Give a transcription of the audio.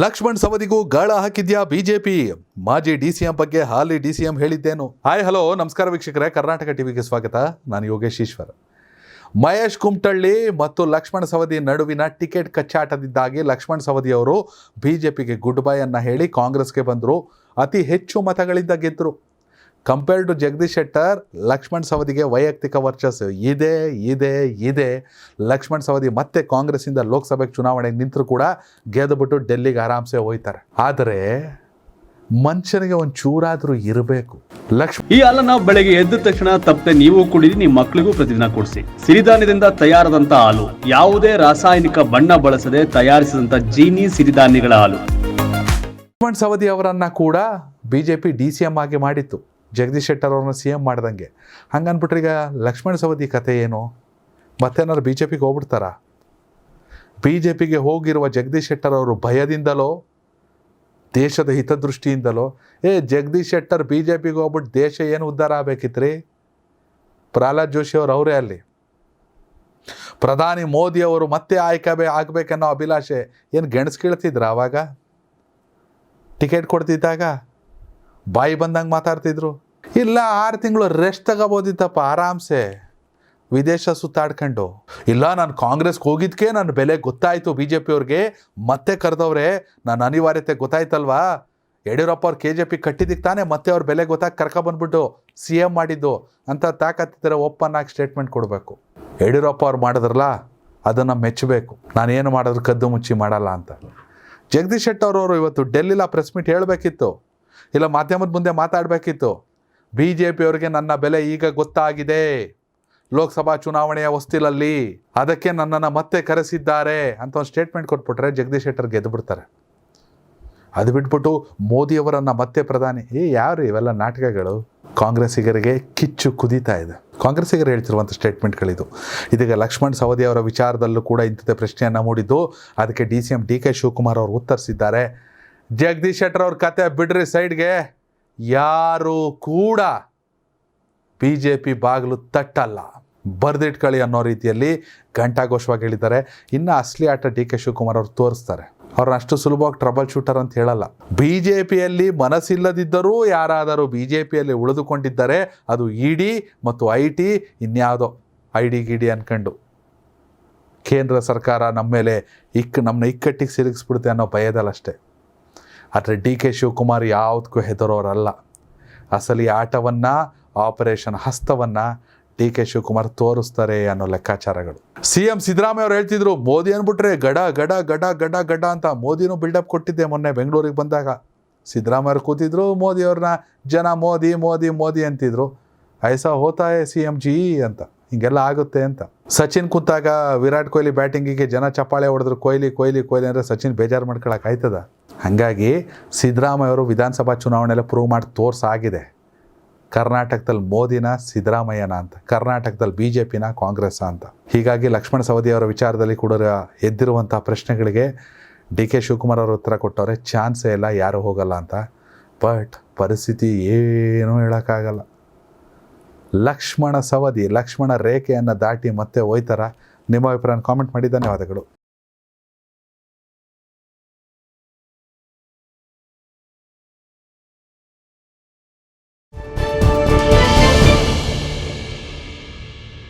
ಲಕ್ಷ್ಮಣ್ ಸವದಿಗೂ ಗಾಳ ಹಾಕಿದ್ಯಾ ಬಿಜೆಪಿ? ಮಾಜಿ ಡಿಸಿಎಂ ಬಗ್ಗೆ ಹಾಲಿ ಡಿಸಿಎಂ ಹೇಳಿದ್ದೇನು? ಹಾಯ್ ಹಲೋ ನಮಸ್ಕಾರ ವೀಕ್ಷಕರೇ, ಕರ್ನಾಟಕ ಟಿವಿಗೆ ಸ್ವಾಗತ. ನಾನು ಯೋಗೇಶ್ ಈಶ್ವರ್. ಮಹೇಶ್ ಕುಮಟಳ್ಳಿ ಮತ್ತು ಲಕ್ಷ್ಮಣ್ ಸವದಿ ನಡುವಿನ ಟಿಕೆಟ್ ಕಚ್ಚಾಟದಿಂದಾಗಿ ಲಕ್ಷ್ಮಣ್ ಸವದಿ ಅವರು ಬಿಜೆಪಿಗೆ ಗುಡ್ ಬೈ ಅನ್ನು ಹೇಳಿ ಕಾಂಗ್ರೆಸ್ಗೆ ಬಂದರು. ಅತಿ ಹೆಚ್ಚು ಮತಗಳಿಂದ ಗೆದ್ದರು. ಕಂಪೇರ್ಡ್ ಟು ಜಗದೀಶ್ ಶೆಟ್ಟರ್, ಲಕ್ಷ್ಮಣ್ ಸವದಿಗೆ ವೈಯಕ್ತಿಕ ವರ್ಚಸ್ಸು ಇದೆ. ಲಕ್ಷ್ಮಣ್ ಸವದಿ ಮತ್ತೆ ಕಾಂಗ್ರೆಸ್ಸಿಂದ ಲೋಕಸಭೆಗೆ ಚುನಾವಣೆಗೆ ನಿಂತರೂ ಕೂಡ ಗೆದ್ದುಬಿಟ್ಟು ಡೆಲ್ಲಿಗೆ ಆರಾಮ್ಸೆ ಹೋಯ್ತಾರೆ. ಆದರೆ ಮನುಷ್ಯನಿಗೆ ಒಂದು ಚೂರಾದರೂ ಇರಬೇಕು. ಈ ಹಾಲನ್ನ ಬೆಳಗ್ಗೆ ಎದ್ದ ತಕ್ಷಣ ತಪ್ಪದೆ ನೀವು ಕುಡಿದು ನಿಮ್ಮ ಮಕ್ಕಳಿಗೂ ಪ್ರತಿದಿನ ಕೊಡಿಸಿ. ಸಿರಿಧಾನ್ಯದಿಂದ ತಯಾರಾದಂತಹ ಹಾಲು, ಯಾವುದೇ ರಾಸಾಯನಿಕ ಬಣ್ಣ ಬಳಸದೆ ತಯಾರಿಸಿದಂತ ಜೀನಿ ಸಿರಿಧಾನ್ಯಗಳ ಹಾಲು. ಲಕ್ಷ್ಮಣ್ ಸವದಿ ಅವರನ್ನು ಕೂಡ ಬಿಜೆಪಿ ಡಿಸಿಎಂ ಆಗಿ ಮಾಡಿತ್ತು, ಜಗದೀಶ್ ಶೆಟ್ಟರ್ ಅವ್ರನ್ನ ಸಿ ಎಂ ಮಾಡ್ದಂಗೆ. ಹಂಗನ್ಬಿಟ್ರೆ ಈಗ ಲಕ್ಷ್ಮಣ್ ಸವದಿ ಕತೆ ಏನು? ಮತ್ತೇನಾದ್ರು ಬಿ ಜೆ ಪಿಗೆ ಹೋಗ್ಬಿಡ್ತಾರಾ? ಬಿ ಜೆ ಪಿಗೆ ಹೋಗಿರುವ ಜಗದೀಶ್ ಶೆಟ್ಟರ್ ಅವರು ಭಯದಿಂದಲೋ ದೇಶದ ಹಿತದೃಷ್ಟಿಯಿಂದಲೋ? ಜಗದೀಶ್ ಶೆಟ್ಟರ್ ಬಿ ಜೆ ಪಿಗೆ ಹೋಗ್ಬಿಟ್ಟು ದೇಶ ಏನು ಉದ್ಧಾರ ಆಗಬೇಕಿತ್ತು ರೀ? ಪ್ರಹ್ಲಾದ್ ಜೋಶಿ ಅವರು ಅವರೇ ಅಲ್ಲಿ. ಪ್ರಧಾನಿ ಮೋದಿ ಅವರು ಮತ್ತೆ ಆಗಬೇಕನ್ನೋ ಅಭಿಲಾಷೆ ಏನು ಗೆಣಸ್ಕೀಳ್ತಿದ್ರ? ಆವಾಗ ಟಿಕೆಟ್ ಕೊಡ್ತಿದ್ದಾಗ ಬಾಯಿ ಬಂದಂಗೆ ಮಾತಾಡ್ತಿದ್ರು. ಇಲ್ಲ 6 ತಿಂಗಳು ರೆಸ್ಟ್ ತಗೋಬೋದಿತ್ತಪ್ಪ ಆರಾಮ್ಸೆ, ವಿದೇಶ ಸುತ್ತಾಡ್ಕೊಂಡು. ಇಲ್ಲ ನಾನು ಕಾಂಗ್ರೆಸ್ಗೆ ಹೋಗಿದ್ದಕ್ಕೆ ನನ್ನ ಬೆಲೆ ಗೊತ್ತಾಯಿತು, ಬಿ ಜೆ ಪಿಯವ್ರಿಗೆ ಮತ್ತೆ ಕರೆದವ್ರೆ, ನನ್ನ ಅನಿವಾರ್ಯತೆ ಗೊತ್ತಾಯ್ತಲ್ವಾ? ಯಡಿಯೂರಪ್ಪ ಅವ್ರು KJP ಕಟ್ಟಿದ್ದಕ್ಕೆ ತಾನೇ ಮತ್ತೆ ಅವ್ರ ಬೆಲೆ ಗೊತ್ತಾಗಿ ಕರ್ಕೊಬಂದ್ಬಿಟ್ಟು ಸಿ ಎಂ ಮಾಡಿದ್ದು ಅಂತ ತಾಕತ್ತಿದ್ರೆ ಓಪನ್ ಆಗಿ ಸ್ಟೇಟ್ಮೆಂಟ್ ಕೊಡಬೇಕು. ಯಡಿಯೂರಪ್ಪ ಅವ್ರು ಮಾಡಿದ್ರಲ್ಲ, ಅದನ್ನು ಮೆಚ್ಚಬೇಕು. ನಾನೇನು ಮಾಡಿದ್ರು ಕದ್ದು ಮುಚ್ಚಿ ಮಾಡಲ್ಲ ಅಂತ. ಜಗದೀಶ್ ಶೆಟ್ಟರ್ ಅವರು ಇವತ್ತು ಡೆಲ್ಲಿಲ ಪ್ರೆಸ್ ಮೀಟ್ ಹೇಳಬೇಕಿತ್ತು, ಇಲ್ಲ ಮಾಧ್ಯಮದ ಮುಂದೆ ಮಾತಾಡಬೇಕಿತ್ತು. ಬಿ ಜೆ ಪಿಯವ್ರಿಗೆ ನನ್ನ ಬೆಲೆ ಈಗ ಗೊತ್ತಾಗಿದೆ, ಲೋಕಸಭಾ ಚುನಾವಣೆಯ ಹೊಸ್ತಿಲಲ್ಲಿ, ಅದಕ್ಕೆ ನನ್ನನ್ನು ಮತ್ತೆ ಕರೆಸಿದ್ದಾರೆ ಅಂತ ಒಂದು ಸ್ಟೇಟ್ಮೆಂಟ್ ಕೊಟ್ಬಿಟ್ರೆ ಜಗದೀಶ್ ಶೆಟ್ಟರ್ ಗೆದ್ದು ಬಿಡ್ತಾರೆ. ಅದು ಬಿಟ್ಬಿಟ್ಟು ಮೋದಿಯವರನ್ನು ಮತ್ತೆ ಪ್ರಧಾನಿ, ಯಾರು ಇವೆಲ್ಲ ನಾಟಕಗಳು? ಕಾಂಗ್ರೆಸ್ಸಿಗರಿಗೆ ಕಿಚ್ಚು ಕುದೀತಾ ಇದೆ. ಕಾಂಗ್ರೆಸ್ಸಿಗರು ಹೇಳ್ತಿರುವಂಥ ಸ್ಟೇಟ್ಮೆಂಟ್ಗಳಿದು. ಇದೀಗ ಲಕ್ಷ್ಮಣ್ ಸವದಿ ಅವರ ವಿಚಾರದಲ್ಲೂ ಕೂಡ ಇಂಥದ್ದೇ ಪ್ರಶ್ನೆಯನ್ನು ಮೂಡಿದ್ದು. ಅದಕ್ಕೆ DCM DK ಶಿವಕುಮಾರ್ ಅವರು ಉತ್ತರಿಸಿದ್ದಾರೆ. ಜಗದೀಶ್ ಶೆಟ್ಟರ್ ಅವ್ರ ಕತೆ ಬಿಡ್ರಿ ಸೈಡ್ಗೆ, ಯಾರು ಕೂಡ BJP ಬಾಗಿಲು ತಟ್ಟಲ್ಲ, ಬರ್ದಿಟ್ಕೊಳ್ಳಿ ಅನ್ನೋ ರೀತಿಯಲ್ಲಿ ಘಂಟಾಘೋಷವಾಗಿ ಹೇಳಿದ್ದಾರೆ. ಇನ್ನು ಅಸಲಿ ಆಟ DK ಶಿವಕುಮಾರ್ ಅವರು ತೋರಿಸ್ತಾರೆ. ಅವ್ರನ್ನ ಅಷ್ಟು ಸುಲಭವಾಗಿ ಟ್ರಬಲ್ ಶೂಟರ್ ಅಂತ ಹೇಳಲ್ಲ. BJPಯಲ್ಲಿ ಮನಸ್ಸಿಲ್ಲದಿದ್ದರೂ ಯಾರಾದರೂ BJPಯಲ್ಲಿ ಉಳಿದುಕೊಂಡಿದ್ದರೆ ಅದು ED ಮತ್ತು IT, ಇನ್ಯಾವುದೋ ID ಗಿಡಿ ಅನ್ಕೊಂಡು ಕೇಂದ್ರ ಸರ್ಕಾರ ನಮ್ಮ ಮೇಲೆ ನಮ್ಮನ್ನ ಇಕ್ಕಟ್ಟಿಗೆ ಸಿಲುಕಿಸ್ಬಿಡುತ್ತೆ ಅನ್ನೋ ಭಯದಲ್ಲಷ್ಟೇ. ಆದರೆ DK ಶಿವಕುಮಾರ್ ಯಾವುದಕ್ಕೂ ಹೆದರೋರಲ್ಲ. ಅಸಲಿ ಆಟವನ್ನು, ಆಪರೇಷನ್ ಹಸ್ತವನ್ನು DK ಶಿವಕುಮಾರ್ ತೋರಿಸ್ತಾರೆ ಅನ್ನೋ ಲೆಕ್ಕಾಚಾರಗಳು. CM ಸಿದ್ದರಾಮಯ್ಯ ಅವ್ರು ಹೇಳ್ತಿದ್ರು, ಮೋದಿ ಅಂದ್ಬಿಟ್ರೆ ಗಡ ಗಡ ಗಡ ಗಡ ಗಡ ಅಂತ. ಮೋದಿನೂ ಬಿಲ್ಡಪ್ ಕೊಟ್ಟಿದ್ದೆ ಮೊನ್ನೆ ಬೆಂಗಳೂರಿಗೆ ಬಂದಾಗ. ಸಿದ್ದರಾಮಯ್ಯವ್ರು ಕೂತಿದ್ರು, ಮೋದಿಯವ್ರನ್ನ ಜನ ಮೋದಿ ಮೋದಿ ಮೋದಿ ಅಂತಿದ್ರು. ಐಸಾ ಹೋತಾ ಹೈ CM ಜಿ ಅಂತ, ಹಿಂಗೆಲ್ಲ ಆಗುತ್ತೆ ಅಂತ. ಸಚಿನ್ ಕೂತಾಗ ವಿರಾಟ್ ಕೊಹ್ಲಿ ಬ್ಯಾಟಿಂಗಿಗೆ ಜನ ಚಪ್ಪಾಳೆ ಹೊಡೆದ್ರು, ಕೊಹ್ಲಿ ಕೊಹ್ಲಿ ಕೊಹ್ಲಿ ಅಂದರೆ ಸಚಿನ್ ಬೇಜಾರು ಮಾಡ್ಕೊಳಕ್ಕೆ ಆಯ್ತದ? ಹಾಗಾಗಿ ಸಿದ್ದರಾಮಯ್ಯ ಅವರು ವಿಧಾನಸಭಾ ಚುನಾವಣೆಯಲ್ಲಿ ಪ್ರೂವ್ ಮಾಡಿ ತೋರ್ಸಾಗಿದೆ, ಕರ್ನಾಟಕದಲ್ಲಿ ಮೋದಿನ ಸಿದ್ದರಾಮಯ್ಯನ ಅಂತ, ಕರ್ನಾಟಕದಲ್ಲಿ BJPನ ಕಾಂಗ್ರೆಸ್ ಅಂತ. ಹೀಗಾಗಿ ಲಕ್ಷ್ಮಣ್ ಸವದಿ ಅವರ ವಿಚಾರದಲ್ಲಿ ಕೂಡ ಎದ್ದಿರುವಂಥ ಪ್ರಶ್ನೆಗಳಿಗೆ DK ಶಿವಕುಮಾರ್ ಅವರು ಉತ್ತರ ಕೊಟ್ಟವ್ರೆ, ಚಾನ್ಸೇ ಇಲ್ಲ, ಯಾರೂ ಹೋಗಲ್ಲ ಅಂತ. ಬಟ್ ಪರಿಸ್ಥಿತಿ ಏನೂ ಹೇಳೋಕ್ಕಾಗಲ್ಲ. ಲಕ್ಷ್ಮಣ ಸವದಿ ಲಕ್ಷ್ಮಣ ರೇಖೆಯನ್ನು ದಾಟಿ ಮತ್ತೆ ಹೋಯ್ತಾರ? ನಿಮ್ಮ ಅಭಿಪ್ರಾಯ ಕಾಮೆಂಟ್ ಮಾಡಿ. ಧನ್ಯವಾದಗಳು.